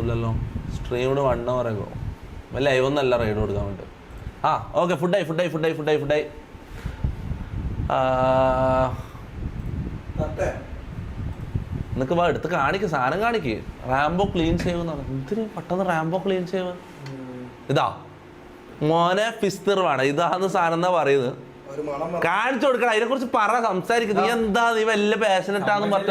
ഒന്നുമില്ലല്ലോ. Streamed 1 hour ago. Live ഒന്നല്ല ride കൊടുക്കാൻ വേണ്ടി. ആ ഓക്കെ ഫുഡായി. എന്നൊക്കെ വാ എടുത്ത് കാണിക്ക്, സാധനം കാണിക്ക്. റാംബോ ക്ലീൻ ചെയ്യുന്നതാണ്. എന്തിന് പെട്ടെന്ന് റാംബോ ക്ലീൻ ചെയ്യുക? ഇതാ മോനെ ഫിസ്തർ വേണം, ഇതാന്ന് സാധനം എന്നാ പറയുന്നത്. കാണിച്ചു കൊടുക്കണം, അതിനെ കുറിച്ച് പറ, സംസാരിക്കും. നീ എന്താ നീ വല്ല പാഷനറ്റാന്ന് പറഞ്ഞ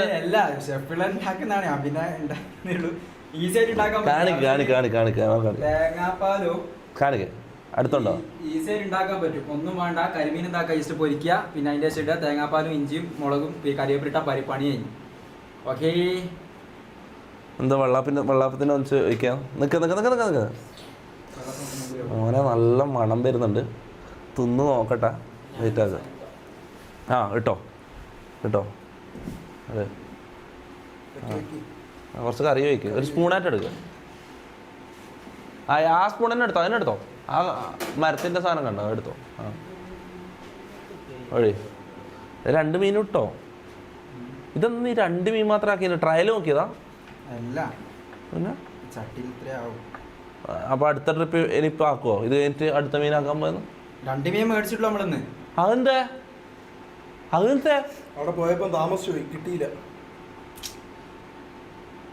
കാണിക്ക. അടുത്തുണ്ടോ? ഈസിയായിട്ട് ഉണ്ടാക്കാൻ പറ്റും. ഒന്നും വേണ്ട, കരിമീൻ ഉണ്ടാക്കുക, ഇഷ്ടം പൊരിക്കുക, പിന്നെ അതിന്റെ ശേഷം തേങ്ങാപ്പാലും ഇഞ്ചിയും മുളകും കറിവേപ്പിലിട്ട പണി കഴിഞ്ഞു. ഓക്കേ, എന്താ വെള്ളാപ്പത്തിന് വെച്ച് വയ്ക്കാം. നിക്ക മോനെ നല്ല മണം വരുന്നുണ്ട്. തിന്ന് നോക്കട്ടെ. വെയിറ്റാക്ക. ആ ഇട്ടോ അതെ. കുറച്ച് കറി വയ്ക്കുക. ഒരു സ്പൂണായിട്ട് എടുക്കുക. ആ സ്പൂൺ തന്നെ എടുത്തോ, അതിനെടുത്തോ. ആ മരത്തിൻ്റെ സാധനം കണ്ടോ, എടുത്തോ. ആ വഴി 2 മീൻ ഇട്ടോ. ഇതൊന്നും നീ 2 മീൻ മാത്രം ആക്കിയില്ല, ട്രയൽ നോക്കിയതാ. പിന്നെ അപ്പൊ അടുത്ത ട്രിപ്പ് ഇനിയിപ്പോ ആക്കുവോ? ഇത് കഴിഞ്ഞിട്ട് അടുത്ത മീനാക്കാൻ പോയെന്ന് 2 മീൻ മേടിച്ചിട്ടുള്ളൂ നമ്മളന്ന്. അതെന്താ അവിടെ പോയപ്പോ താമസിച്ചു പോയി, കിട്ടിയില്ല.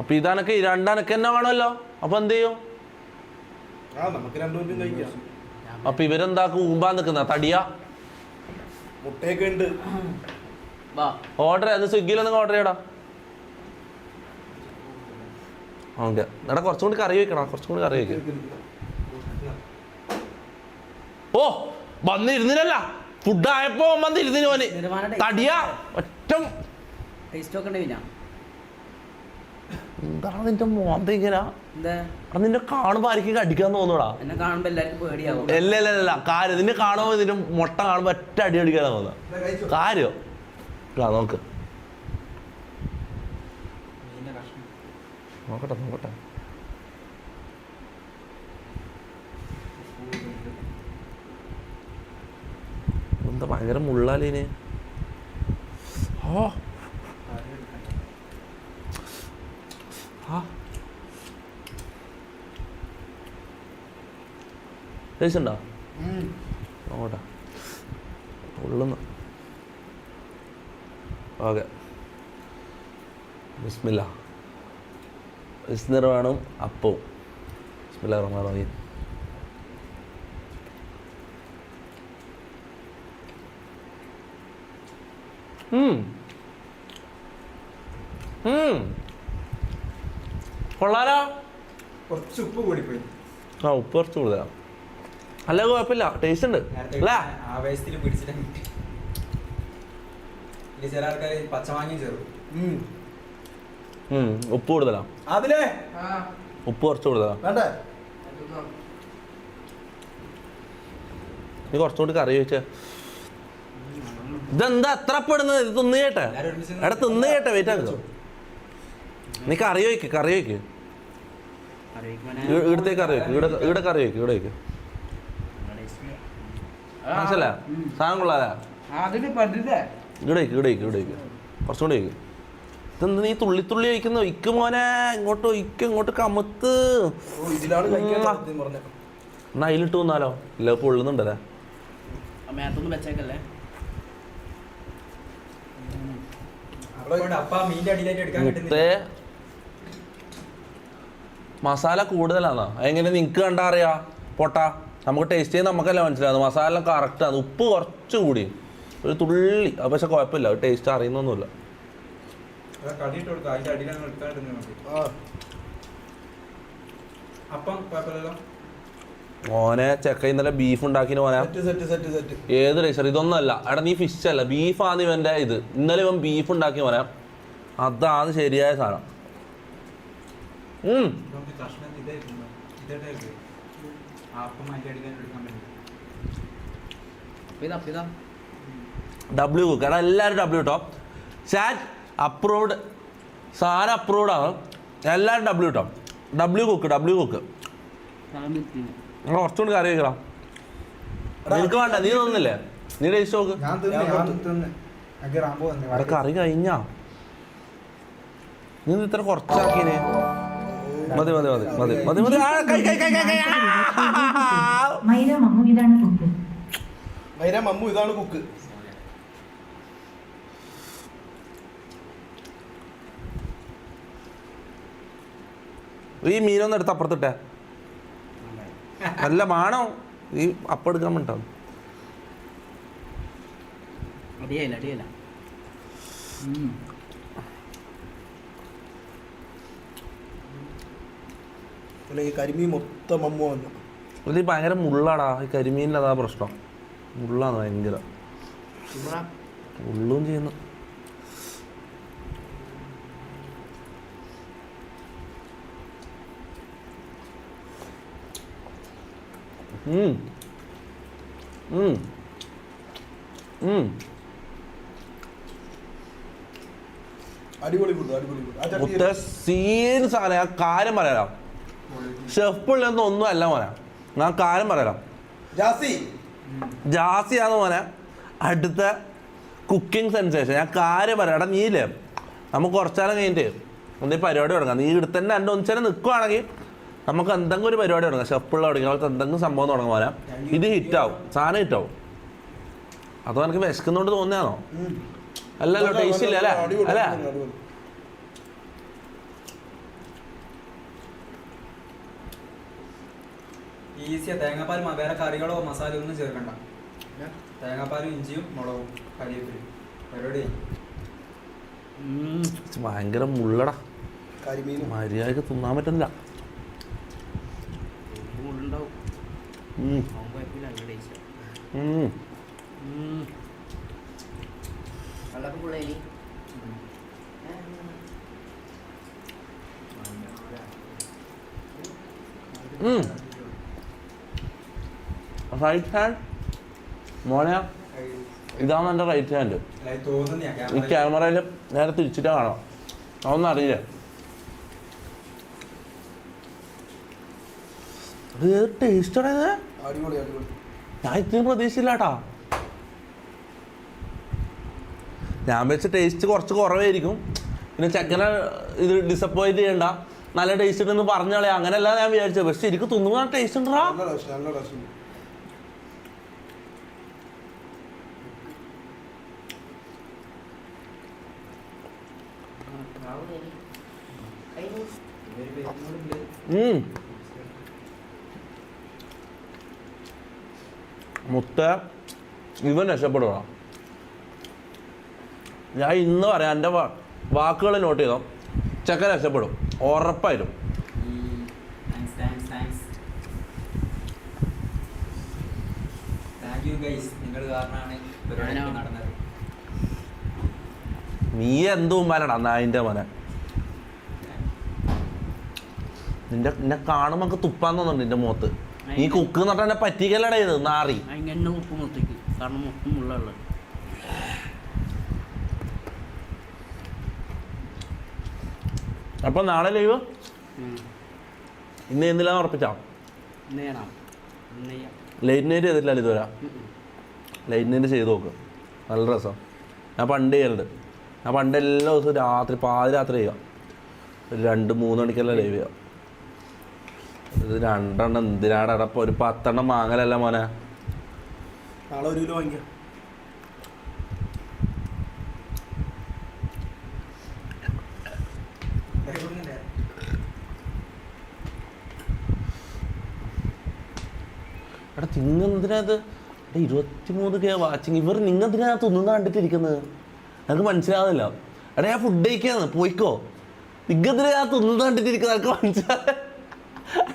അപ്പൊ ഇതാനൊക്കെ 2 അനക്ക് തന്നെ കാണുമല്ലോ. അപ്പൊ എന്ത് ചെയ്യും? നമുക്ക് 2 മിനിറ്റും കഴിക്കാം. അപ്പൊ ഇവരെന്താക്കും? ഊമ്പാൻ നിക്കുന്ന തടിയാ. മുട്ടയൊക്കെ ഉണ്ട്. ഓർഡർ അത് സ്വിഗ്ഗിയിലൊന്നും ഓർഡർ ചെയ്യടാ. ഓക്കെ എടാ, കുറച്ചും കൂടി കറി വയ്ക്കണം. ഓ വന്നിരുന്നില്ല, ഫുഡായപ്പോ വന്നിരുന്നു മോന്. തടിയാ ഒറ്റ എന്താണ് നിന്റെ മോന്ത ഇങ്ങനെ? നിന്നെ കാണുമ്പോ ആർക്കും അടിക്കാൻ തോന്നൂടാ. അല്ല കാര്യം നിന്നെ കാണുമ്പോ നിന്റെ മുട്ട കാണുമ്പോ ഒറ്റ അടി അടിക്കാനാ തോന്നുക. കാര്യം നോക്ക്, നോക്കട്ടെ. എന്താ ഭയങ്കര മുള്ളാലീന്. ടേസ്റ്റ് നോക്കട്ടെ. ഉള്ളുന്ന് ഓക്കെ. ബിസ്മില്ല. വിസ്നർ വേണം, അപ്പവും. ബിസ്മില്ലാഹിർ റഹ്മാനിർ റഹീം. കൊള്ളാലോ. കുറച്ച് ഉപ്പ് കൂടിപ്പോയി. ഉപ്പ് കുറച്ച് കൂടുതലാണ്. അല്ല കുഴപ്പമില്ല, ടേസ്റ്റ് ഉണ്ട്. ആവേശത്തിൽ പിടിച്ചിട്ട് ചില ആൾക്കാർ പച്ചമാങ്ങയും ചേർക്കും. ഉപ്പ് കൂടുതലാ. അതിലേ ഉപ്പ് കുറച്ച് കൂടുതലാ. നീ കുറച്ചുകൂടി കറി ചോദിച്ചേ. ഇതെന്താ എത്ര പെടുന്നത്? ഇത് തിന്നു കേട്ടെ. എടാ തിന്നു കേട്ടെ, വെയിറ്റ് ആക്കോ. നീ കറി വയ്ക്ക്. ഇവിടത്തേക്ക് കറി വയ്ക്ക്. ഇവിടെ കറി വയ്ക്ക്. ഇവിടെ വയ്ക്ക്. മനസ്സിലാ? സാധനം കൊള്ളാലാ. ഇവിടെ വയ്ക്ക്. കുറച്ചുകൂടി വയ്ക്ക്. ഇതെന്ത് നീ തുള്ളി വയ്ക്കുന്നു? ഇക്ക് മോനെ ഇങ്ങോട്ട് കമത്ത്. എന്നാ അതിലിട്ട് വന്നാലോ? ഇല്ല പൊള്ളുന്നുണ്ടല്ലേ. മുത്തേ മസാല കൂടുതലാണോ? എങ്ങനെ നിനക്ക് കണ്ടാ അറിയാ? പൊട്ടാ നമുക്ക് ടേസ്റ്റ് ചെയ്ത് നമുക്കല്ല മനസ്സിലാകുന്നത്. മസാല കറക്റ്റാണ്. ഉപ്പ് കുറച്ച് കൂടി, ഒരു തുള്ളി. അത് പക്ഷെ കുഴപ്പമില്ല, ടേസ്റ്റ് അറിയുന്നൊന്നുമില്ല. മോനെ ചെക്ക ഇന്നലെ ബീഫ് ഉണ്ടാക്കിന് മോനെ. ഏത് റൈസർ? ഇതൊന്നല്ല. എടാ നീ ഫിഷ് അല്ല, ബീഫാണ് ഇവന്റെ ഇത്. ഇന്നലെ ഇവൻ ബീഫ് ഉണ്ടാക്കി മോനെ. അതാണ് ശരിയായ സാധനം. W cook. എടാ എല്ലാവരും W കേട്ടോ. ചാറ്റ് അപ്രൂവ്ഡ്, സാധനം അപ്രൂവ്ഡ് ആണ്. എല്ലാവരും W കേട്ടോ. W cook. കുറച്ചുകൊണ്ട് കറി വയ്ക്കണം. നിനക്ക് വേണ്ട, നീ തോന്നുന്നില്ലേ? നീ ടേസ്റ്റ് നോക്ക്. കറി കഴിഞ്ഞാ നീ ഇത്ര കുറച്ചാക്കിയേ. മതി മതി മതി മതി മതി മതി ആ, കൈ, കൈ, കൈ, കൈ, കൈ. മൈര മമ്മു ഇതാണ് കുക്ക്. മൈര മമ്മു ഇതാണ് കുക്ക്. ഈ മീനൊന്നും എടുത്ത് അപ്പുറത്തിട്ടെ. നല്ല മാണോ ഈ അപ്പം എടുക്കാൻ വേണ്ടിട്ടാണ്. അടിയല്ല അല്ലെങ്കിൽ കരിമീൻ മൊത്തം മമ്മു വന്നു. ഇത് ഭയങ്കര മുള്ളാടാ. ഈ കരിമീനിൽ അതാ പ്രശ്നം. മുള്ളാണ് ഭയങ്കര. മുള്ളും ചെയ്യുന്നു. അടിപൊളി ഫുഡ്, അടിപൊളി ഫുഡ്. ആ ചട്ടി മുത്ത സീൻ സാധനം. ആ കാര്യം പറയാം, ഷെഫ് പിള്ളൊന്നും ഒന്നും അല്ല മോനെ. ഞാൻ കാര്യം പറയാം, ജാസിയാന്ന് മോനെ അടുത്ത കുക്കിംഗ് സെൻസേഷൻ. ഞാൻ കാര്യം പറയാം. എടാ നീയില്ലേ, നമുക്ക് കുറച്ചാലും കഴിഞ്ഞിട്ട് എന്തെങ്കിലും പരിപാടി തുടങ്ങാം. നീ ഇവിടെ തന്നെ എൻ്റെ ഒന്നിച്ചാലും നിൽക്കുവാണെങ്കിൽ നമുക്ക് എന്തെങ്കിലും ഒരു പരിപാടി തുടങ്ങാം. ഷെഫ് പിള്ള തുടങ്ങി അവർക്ക് എന്തെങ്കിലും സംഭവം തുടങ്ങാൻ പോലെ. ഇത് ഹിറ്റാവും, സാധനം ഹിറ്റാവും. അതോ എനിക്ക് വിശക്കുന്നോണ്ട് തോന്നിയാണോ? അല്ലല്ലോ, ടേസ്റ്റ് ഇല്ല അല്ലേ? അല്ലേ? ഈസിയാ. തേങ്ങാപ്പാൽ വേറെ കറികളോ മസാലയോ ഒന്നും ചേർക്കണ്ട. തേങ്ങാപ്പാലും ഇഞ്ചിയും മുളകും കരിവേപ്പിലയും പരിപാടി. ഭയങ്കര മുള്ളടാ. മര്യാദക്ക് തിന്നാൻ പറ്റുന്നില്ല. റൈറ്റ് ഹാൻഡ് മോനെ, ഇതാണ് എൻ്റെ റൈറ്റ് ഹാൻഡ്. ഈ ക്യാമറയിൽ നേരെ തിരിച്ചിട്ട് കാണാം. അതൊന്നും അറിയില്ല. അത് ടേസ്റ്റ് ഞാൻ ഇത്രയും പ്രതീക്ഷയില്ലാട്ടാ. ഞാൻ വെച്ച ടേസ്റ്റ് കുറച്ച് കുറവായിരിക്കും. പിന്നെ ചെക്കനെ ഇത് ഡിസപ്പോയിന്റ് ചെയ്യണ്ട, നല്ല ടേസ്റ്റ് ഉണ്ടെന്ന് പറഞ്ഞോളെ, അങ്ങനെയല്ല ഞാൻ വിചാരിച്ചത്. പക്ഷെ എനിക്ക് തിന്നുമ്പോൾ ടേസ്റ്റ് ഉണ്ടോ? മുത്ത ഇവൻ രക്ഷപ്പെടുക. ഞാൻ ഇന്ന് പറയാം, എൻ്റെ വാക്കുകൾ നോട്ട് ചെയ്തോ, ചെക്കൻ രക്ഷപ്പെടും ഉറപ്പായിട്ടും. നീ എന്തും വരടാ നായിൻ്റെ മോനെ. നിന്നെ കാണുമ്പോ നമുക്ക് തുപ്പാൻ തോന്നുന്നുണ്ട് നിന്റെ മുഖത്ത്. നീ കുക്ക് എന്ന് പറഞ്ഞാൽ എന്നെ പറ്റിക്കല്ലടേ ഇത് നാറി. അപ്പൊ നാളെ ലീവ്. ഇന്ന് എന്തിലാന്ന് ഉറപ്പിച്ചാ? ലൈറ്റ് നൈറ്റ് ചെയ്തിട്ടില്ല ഇതുവരെ. ലൈറ്റ് നൈറ്റ് ചെയ്ത് നോക്ക്, നല്ല രസം. ഞാൻ പണ്ട് ചെയ്യലുണ്ട്. ഞാൻ പണ്ട് എല്ലാ ദിവസവും രാത്രി പാതിരാത്രി ചെയ്യാം. 2-3 മണിക്കെല്ലാം ലൈവ് ചെയ്യാം. ഇത് 2 എണ്ണം എന്തിനാണ് അടപ്പം? ഒരു 10 എണ്ണം വാങ്ങലല്ല മോനെ. നാളെ 1 കിലോ വാങ്ങിക്കാം. എടാ തിന്നെന്തിനകത്ത് 23K വാച്ചിങ്. ഇവർ നിങ്ങെന്തിനകത്ത് ഒന്നും കണ്ടിട്ടിരിക്കുന്നത് എനിക്ക് മനസ്സിലാവുന്നില്ല. എടാ ഞാൻ ഫുഡ് കഴിക്കാന്ന്, പോയിക്കോ. നിങ്ങെന്തിനകത്ത് ഒന്നും കണ്ടിട്ടിരിക്കുന്നത് എനിക്ക് മനസ്സിലാവില്ല.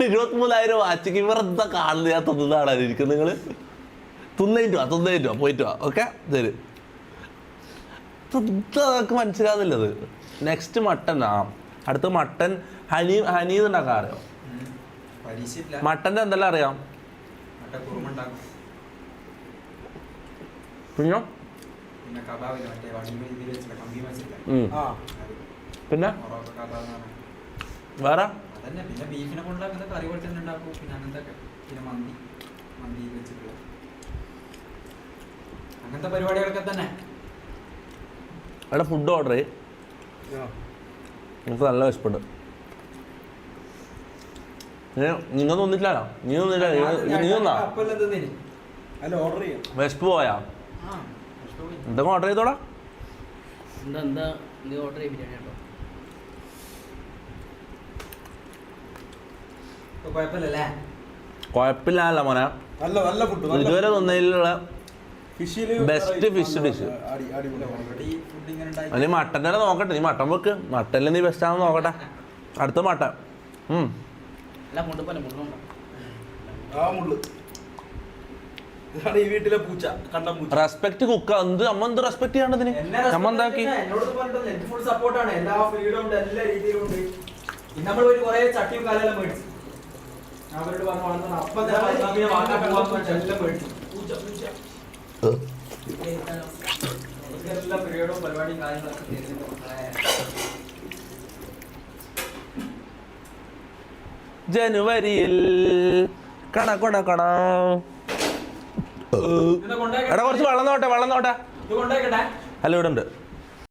23,000 വാച്ചിങ്. ഇവർ എന്താ കാണുന്നത്? ഞാൻ തിന്നതാണ് ഇരിക്കുന്നത്. നിങ്ങൾ തിന്നേറ്റ് വാ പോയിട്ട് വാ. ഓക്കെ ശരി. എനിക്ക് മനസ്സിലാവുന്നില്ലത്. Next mutton. അടുത്ത മട്ടൻ ഹനീത് ഉണ്ടാക്കാൻ അറിയാം. മട്ടൻ്റെ എന്തെല്ലാം അറിയാം? പിന്നെ പിന്നെ വേറെ പിന്നെ ബീഫിനെ കൊണ്ടുണ്ടാക്കുന്ന കറി പോലെ തന്നെ ഉണ്ടാക്കും. പിന്നെ അങ്ങനത്തെ പിന്നെ മന്തി വെച്ചിട്ടുള്ള അങ്ങനത്തെ പരിപാടികളൊക്കെ തന്നെ. അവിടെ ഫുഡ് ഓർഡർ ചെയ്യും. എനിക്ക് നല്ല വിശപ്പുണ്ട്. നിങ്ങൾ തോന്നിട്ടില്ലല്ലോ നീ തോന്നില്ല നീ തന്നാ അപ്പല്ലേ തിന്നിന്. അല്ല ഓർഡർ ചെയ്യാം. വെസ്പ് പോയാ ആ, എന്തൊക്കെ ഓർഡർ ചെയ്തോടാ എന്താ നീ ഓർഡർ ചെയ്യ ബിരിയാണി കേട്ടോ. ഇപ്പൊ കുഴപ്പമില്ലല്ലേ? കുഴപ്പമില്ല മോനെ. നല്ല നല്ല ഫുഡ്. ഇതുവരെ തന്നതിലുള്ള ഫിഷില് ബെസ്റ്റ് ഫിഷ് ഡിഷ്. അടിപൊളി. ഓൾറെഡി ഫുഡ് ഇങ്ങനെ ഉണ്ടാക്കി. നീ മട്ടൻ്റെ തന്നെ നോക്കട്ടെ, നീ മട്ടൻ വെക്ക്. മട്ടനിൽ നീ ബെസ്റ്റ് ആണെന്ന് നോക്കട്ടെ. അടുത്ത മട്ടൻ. അല്ല മുണ്ടുപോലെ മുള്ളുണ്ടോ? ആ മുള്ളു. ഇതാണ് ഈ വീട്ടിലെ പൂച്ച, കണ്ടം പൂച്ച. റെസ്പെക്ട് കുക്ക. എന്ത് നമ്മ എന്ത് റെസ്പെക്ട് ചെയ്യാണ്ടതിന് എന്നെ നമ്മ എന്താക്കി? എന്നോട് പറഞ്ഞിട്ടില്ല, എനിക്ക് ഫുൾ സപ്പോർട്ടാണ്. എല്ലാ ഫ്രീഡം ഉണ്ട്, എല്ലാ രീതിയിലും ഉണ്ട്. ഇന്ന് നമ്മൾ ഒരു കുറെ ചട്ടിയും കാലെല്ലാം മേടിച്ചു. ഞാൻ അവരോട് പറഞ്ഞു വളർന്നു അപ്പം തന്നെ പൈസാമിയെ വാങ്ങാൻ പോകാൻ എല്ലാം മേടിച്ചു. പൂച്ച പൂച്ച എല്ലാ ഫ്രീഡവും പരിപാടിയും കാര്യങ്ങളൊക്കെ ചെയ്തിട്ടുണ്ട് മക്കളെ. ജനുവരിയിൽ കണ കൊണ കൊണ. ഇത് കൊണ്ടേക്കട്ടെ? എടാ കുറച്ച് വെള്ളം നോട്ടെ, വെള്ളം നോട്ടെ. ഇത് കൊണ്ടേക്കട്ടെ? അല്ല ഇവിടെ ഉണ്ട്.